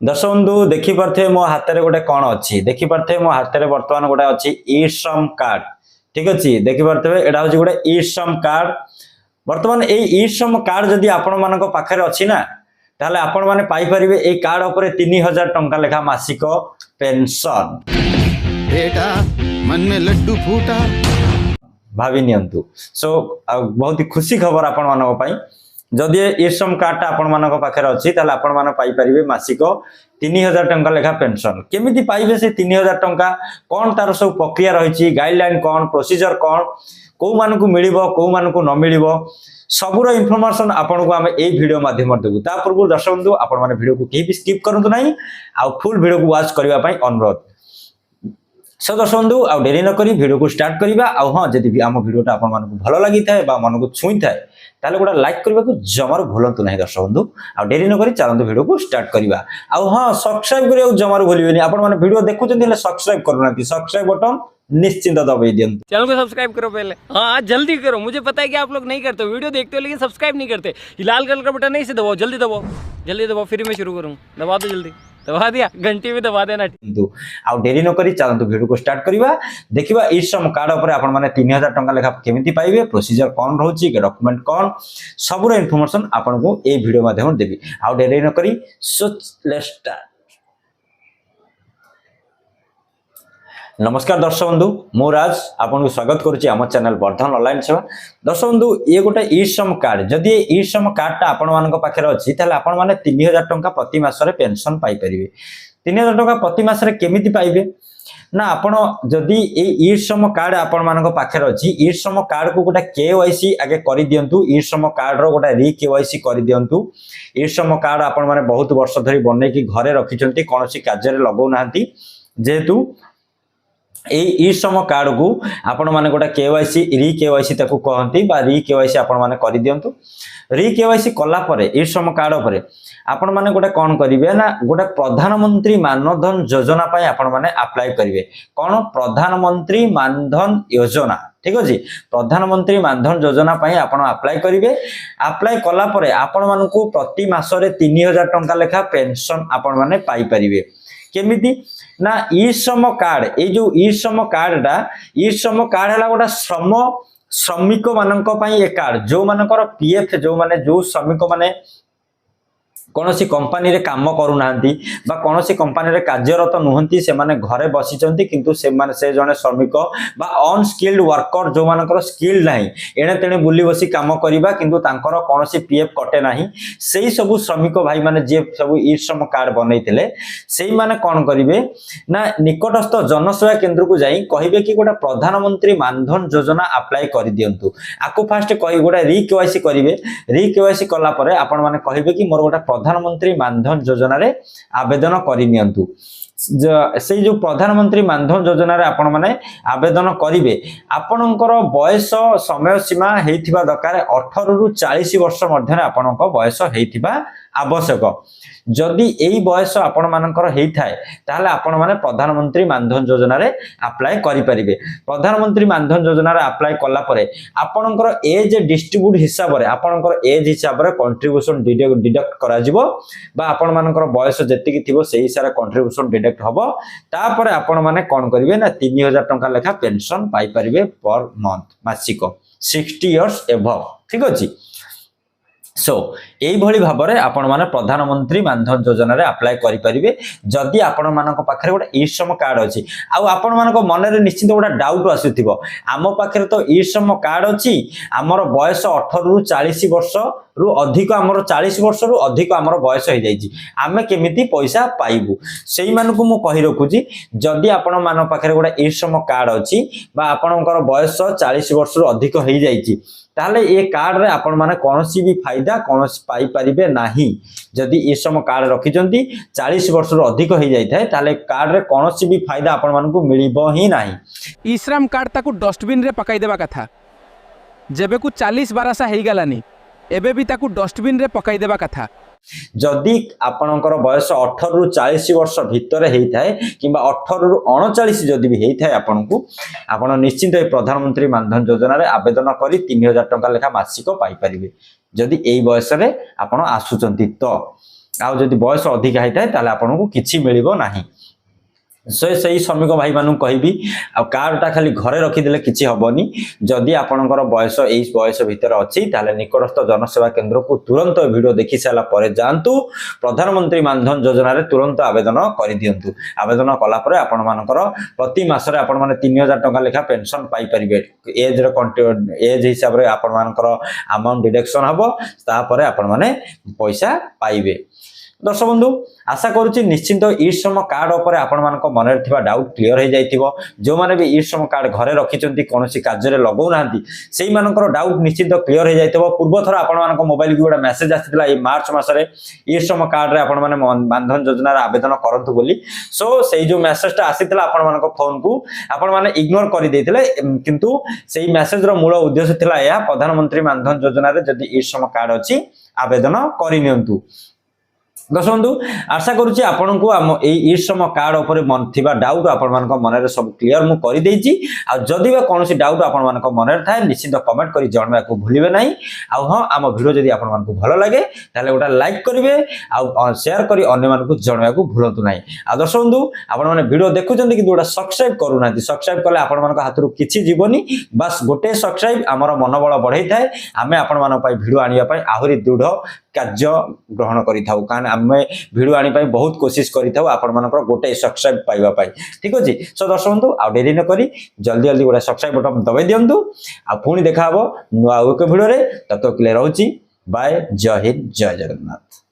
दर्शक बंधु देखिपे मो हाथ में गोटे कौन अच्छी देखिपे मो हाथ में बर्तमान गोटे अच्छी ई श्रम कार्ड। ठीक अच्छे देखिपे यहाँ हूँ गोटे ई श्रम कार्ड। बर्तमान ये ई श्रम कार्ड जदि आपण मान पाखे अच्छी ना ताहले आपण माने पाई परिबे ए कार्ड ऊपर 3000 टंका लेखा मासिक पेंशन। बेटा मन में लड्डू फूटा भावी नियंतु। सो बहुत ही खुशी खबर आपण मानक पई जदि ई श्रम कार्ड आपण मानक पाखे अच्छी ताहले आपण मान पाई परिबे मासिक 3000 टंका लेखा पेंशन। केमिति पाइबे से 3000 टंका कौन तार सब प्रक्रिया रही गाइडलाइन कौन प्रोसीजर कौन कौ मान को मिल कौ मान को न मिल सबूर इनफॉरमेशन आपको आम ए वीडियो माध्यम देवु। ता पूर्व दर्शक बंधु आपण माने वीडियो को कहीं भी स्किप करंतु नहीं आ फुल वीडियो को वॉच करबा पई अनुरोध। सो दर्शक बंधु आ डेरी न करी वीडियो को स्टार्ट करबा। आ हां जदि भी आम वीडियोटा आपण मान को भलो लागि थाए बा मन को छुई थाए ताले गोटा लाइक करबा को जमार भूलंतु नहीं दर्शक बंधु। आ डेरी न करी चलंतु वीडियो को स्टार्ट करबा। आ हां सब्सक्राइब करियो जमार भूलिबेनी। आपण माने वीडियो देखुचंती ले सब्सक्राइब करूनाती सब्सक्राइब बटन निश्चिंत दबाई दियंतु। चैनल को सब्सक्राइब करो पहले। हाँ जल्दी करो, मुझे पता है कि आप लोग नहीं करते हो, वीडियो देखते हो लेकिन सब्सक्राइब नहीं करते। ये लाल कलर का बटन नहीं से दबाओ, जल्दी दबाओ जल्दी दबाओ, फिर मैं शुरू करूँ। दबा दो जल्दी, दबा दिया, घंटी भी दबा देना। किंतु आ डेरी न करी चलंतु वीडियो को स्टार्ट करबा। देखिबा ई श्रम कार्ड ऊपर आपण माने 3000 टंका लेखा केमिति पाइबे प्रोसीजर कौन रहउची डॉक्यूमेंट कौन सबुर इनफॉरमेशन आपण को ए वीडियो माध्यम देबी। आ डेरी न करी सो लेट्स स्टार्ट। नमस्कार दर्शक बंधु मु राज आपको स्वागत करुच्ची आम चैनल वर्धन ऑनलाइन सेवा। दर्शक बंधु ये गोटे ई श्रम कार्ड जदि ई श्रम कार्डटा आपण मान पाखे अच्छी ताले आपण माने 3000 टंका प्रति मासरे पेंशन पाई परिबे। 3000 टंका प्रति मासरे केमिति पाइबे ना आपण जदि ई श्रम कार्ड आपण मान पाखे अच्छी ई श्रम कार्ड को गोटे केवाईसी आगे कर दियंतु। ई श्रम कार्ड रो गोटे री केवाईसी कर दियंतु। ई श्रम कार्ड आपण माने बहुत वर्ष धरी बनै कि घरे रखिचंती कोनोसी कार्य रे लगौ नाहंती जेहेतु ई श्रम कार्ड को आपण माने गोटे केवाईसी री केवाईसी ताकू कहंती बा री केवाईसी आपण माने करि दियंतु। री केवाईसी कला परे ई श्रम कार्ड परे आपण माने गोटे कोन करिवे ना गोटे प्रधानमंत्री मानधन योजना पय आपण माने अप्लाई करिवे। कोन प्रधानमंत्री मानधन योजना ठीक अछि प्रधानमंत्री मानधन योजना पय आपण अप्लाई करिवे। अप्लाई कला परे आपण मानकू प्रति मासरे 3000 टंका लेखा पेंशन आपण माने पाई परिवे। केमिति ना ई श्रम कार्ड ये जो ई श्रम कार्ड है गोटा श्रमिक मानक पई ए कार्ड जो मानकर पीएफ जो माने जो श्रमिक माने कौनसी कंपनी रे काम करू नाहंती बा कौनसी कंपनी रे कार्यरत नुहंती से माने घरे बसिचंती किंतु से माने से जने श्रमिक बा अनस्किल्ड वर्कर जो मानकर स्किल नाही एणे तेणे बुली बसी काम करिबा किंतु तांकर कौनसी पीएफ कटे नाही सेही सब श्रमिक भाई माने जे सब ई श्रम कार्ड बनैतिले सेही माने कोन करिवे ना निकटस्थ जनसेवा केंद्र को जाई कहिबे कि गोटा प्रधानमंत्री मानधन योजना अप्लाई कर दियंतु। आको फास्ट कहि गोटा री केवाईसी करिवे। री केवाईसी कला परे आपण माने कहिबे कि मोर गोटा प्रधानमंत्री मानधन योजना रे आवेदन करि नियंतु। से जो प्रधानमंत्री मानधन योजना रे आपण माने आवेदन करिवे आपणकर बयस समय सीमा हेइथिबा दरकार 18 रु 40 वर्ष मध्य आपणक बयस हेइथिबा आवश्यक। जदि एई बयस आपण मानकर हेइ थाए ताहले आपण माने प्रधानमंत्री मानधन योजना रे अप्लाई करि परिबे। प्रधानमंत्री मानधन योजना रे अप्लाई कला परे आपणकर एज डिस्ट्रीब्यूट हिसाब रे आपणकर एज हिसाब रे कंट्रीब्यूशन डिडक्ट करा जिवो बा आपण मानकर बयस जेतिकी थिबो सेही हिसाब रे कंट्रीब्यूशन डिडक्ट हबो। तापर आपण माने कोन करिवे ना 3000 टंका लेखा पेंशन पाई परिबे पर मंथ मासिक 60 इयर्स एबव। ठीक अछि सो एई भली भाबरे आपण माने प्रधानमंत्री मानधन योजना रे अप्लाई करि परिबे जदि आपण मानक पाखरे गोटा ई श्रम कार्ड अछि। आ आपण मानक मन रे निश्चित गोटा डाउट आसीथिबो आम पाखरे तो ई श्रम कार्ड अछि हमर बयस 18 रु 40 वर्ष रु अधिक हमर 40 वर्ष रु अधिक हमर बयस हो जाइछि आमे केमिति पैसा पाइबु सेही मानकु मु कहि रखुछि। जदि आपण मान पाखरे गोटा ई श्रम कार्ड अछि बा आपणकर बयस 40 वर्ष रु अधिक हो जाइछि ताले ये कार्ड रे आपण माने कोनोसी भी फायदा कोनोसी पाई परिबे नाही। जदि ई श्रम कार्ड रखिचंती 40 वर्ष रु अधिक हो जाय थाए ताले कार्ड रे कोनोसी भी फायदा आपण मानकू मिलिबो ही नाही। ई श्रम कार्ड ताकू डस्टबिन रे पकाई देबा कथा जेबे को 40 बरसा हेई गलानी एबे भी ताकू डस्टबिन रे पकाई देबा कथा। जदि आपणकर बयस 18 रु 40 वर्ष भितर हेई थाए किंबा 18 रु 39 जदि भी हेई थाए आपनकू आपण निश्चित प्रधानमंत्री मानधन योजना रे आवेदन करी 3000 टंका लेखा मासिक पाई परिबे जदि एई बयस रे आपण आसुचंती तो। ଆଉ ଯଦି ବୟସ ଅଧିକା ହେଇଥାଏ ତାହେଲେ ଆପଣଙ୍କୁ କିଛି ମିଳିବ ନାହିଁ। ସେଇ ଶ୍ରମିକ ଭାଇ ମାନଙ୍କୁ କହିବି ଆଉ କାର୍ଡଟା ଖାଲି ଘରେ ରଖିଦେଲେ କିଛି ହବନି। ଯଦି ଆପଣଙ୍କର ବୟସ ଏଇ ବୟସ ଭିତରେ ଅଛି ତାହେଲେ ନିକଟସ୍ଥ ଜନସେବା କେନ୍ଦ୍ରକୁ ତୁରନ୍ତ ଭିଡିଓ ଦେଖି ସାରିଲା ପରେ ଯାଆନ୍ତୁ, ପ୍ରଧାନମନ୍ତ୍ରୀ ମାନଧନ ଯୋଜନାରେ ତୁରନ୍ତ ଆବେଦନ କରିଦିଅନ୍ତୁ। ଆବେଦନ କଲା ପରେ ଆପଣମାନଙ୍କର ପ୍ରତି ମାସରେ ଆପଣମାନେ 3000 ଟଙ୍କା ଲେଖା ପେନସନ ପାଇପାରିବେ। ଏଜ ହିସାବରେ ଆପଣମାନଙ୍କର ଆମାଉଣ୍ଟ ଡିଡକ୍ସନ ହବ, ତାପରେ ଆପଣମାନେ ପଇସା ପାଇବେ। ଦର୍ଶକ ବନ୍ଧୁ, ଆଶା କରୁଛି ନିଶ୍ଚିନ୍ତ ଇ ଶ୍ରମ କାର୍ଡ ଉପରେ ଆପଣମାନଙ୍କ ମନରେ ଥିବା ଡାଉଟ୍ କ୍ଲିୟର ହେଇଯାଇଥିବ। ଯେଉଁମାନେ ବି ଇ ଶ୍ରମ କାର୍ଡ ଘରେ ରଖିଛନ୍ତି, କୌଣସି କାର୍ଯ୍ୟରେ ଲଗାଉନାହାନ୍ତି, ସେଇମାନଙ୍କର ଡାଉଟ୍ ନିଶ୍ଚିନ୍ତ କ୍ଲିୟର ହେଇଯାଇଥିବ। ପୂର୍ବଥର ଆପଣମାନଙ୍କ ମୋବାଇଲକୁ ଗୋଟେ ମେସେଜ ଆସିଥିଲା ଏଇ ମାର୍ଚ୍ଚ ମାସରେ ଇ ଶ୍ରମ କାର୍ଡରେ ଆପଣମାନେ ମାନଧନ ଯୋଜନାର ଆବେଦନ କରନ୍ତୁ ବୋଲି। ସୋ ସେଇ ଯେଉଁ ମେସେଜଟା ଆସିଥିଲା ଆପଣମାନଙ୍କ ଫୋନକୁ ଆପଣମାନେ ଇଗ୍ନୋର କରିଦେଇଥିଲେ, କିନ୍ତୁ ସେଇ ମେସେଜର ମୂଳ ଉଦ୍ଦେଶ୍ୟ ଥିଲା ଏହା, ପ୍ରଧାନମନ୍ତ୍ରୀ ମାନଧନ ଯୋଜନାରେ ଯଦି ଇ ଶ୍ରମ କାର୍ଡ ଅଛି ଆବେଦନ କରିନିଅନ୍ତୁ। ଦର୍ଶକ ବନ୍ଧୁ, ଆଶା କରୁଛି ଆପଣଙ୍କୁ ଆମ ଏଇ ଇ ଶ୍ରମ କାର୍ଡ ଉପରେ ଥିବା ଡାଉଟ୍ ଆପଣମାନଙ୍କ ମନରେ ସବୁ କ୍ଲିୟର ମୁଁ କରିଦେଇଛି। ଆଉ ଯଦି ବା କୌଣସି ଡାଉଟ୍ ଆପଣମାନଙ୍କ ମନରେ ଥାଏ ନିଶ୍ଚିତ କମେଣ୍ଟ କରି ଜଣାଇବାକୁ ଭୁଲିବେ ନାହିଁ। ଆଉ ହଁ, ଆମ ଭିଡ଼ିଓ ଯଦି ଆପଣମାନଙ୍କୁ ଭଲ ଲାଗେ ତାହେଲେ ଗୋଟେ ଲାଇକ୍ କରିବେ ଆଉ ସେୟାର କରି ଅନ୍ୟମାନଙ୍କୁ ଜଣାଇବାକୁ ଭୁଲନ୍ତୁ ନାହିଁ। ଆଉ ଦର୍ଶକ ବନ୍ଧୁ, ଆପଣମାନେ ଭିଡ଼ିଓ ଦେଖୁଛନ୍ତି କିନ୍ତୁ ଗୋଟେ ସବସ୍କ୍ରାଇବ କରୁନାହାନ୍ତି। ସବସ୍କ୍ରାଇବ କଲେ ଆପଣମାନଙ୍କ ହାତରୁ କିଛି ଯିବନି, ବାସ୍ ଗୋଟେ ସବସ୍କ୍ରାଇବ ଆମର ମନୋବଳ ବଢ଼େଇଥାଏ। ଆମେ ଆପଣମାନଙ୍କ ପାଇଁ ଭିଡ଼ିଓ ଆଣିବା ପାଇଁ ଆହୁରି ଦୃଢ଼ କାର୍ଯ୍ୟ ଗ୍ରହଣ କରିଥାଉ, କାରଣ ଆମେ ଭିଡ଼ିଓ ଆଣିବା ପାଇଁ ବହୁତ କୋସିଶ କରିଥାଉ ଆପଣମାନଙ୍କର ଗୋଟେ ସବସ୍କ୍ରାଇବ ପାଇବା ପାଇଁ। ଠିକ ଅଛି। ସୋ ଦର୍ଶକ ବନ୍ଧୁ, ଆଉ ଡେରି ନ କରି ଜଲ୍ଦି ଗୋଟେ ସବସ୍କ୍ରାଇବ ବଟନ ଦବାଇ ଦିଅନ୍ତୁ। ଆଉ ପୁଣି ଦେଖା ହବ ନୂଆ ଆଉ ଏକ ଭିଡ଼ିଓରେ। ତତକ୍ଷଣ ରହୁଛି, ବାଏ, ଜୟ ହିନ୍ଦ, ଜୟ ଜଗନ୍ନାଥ।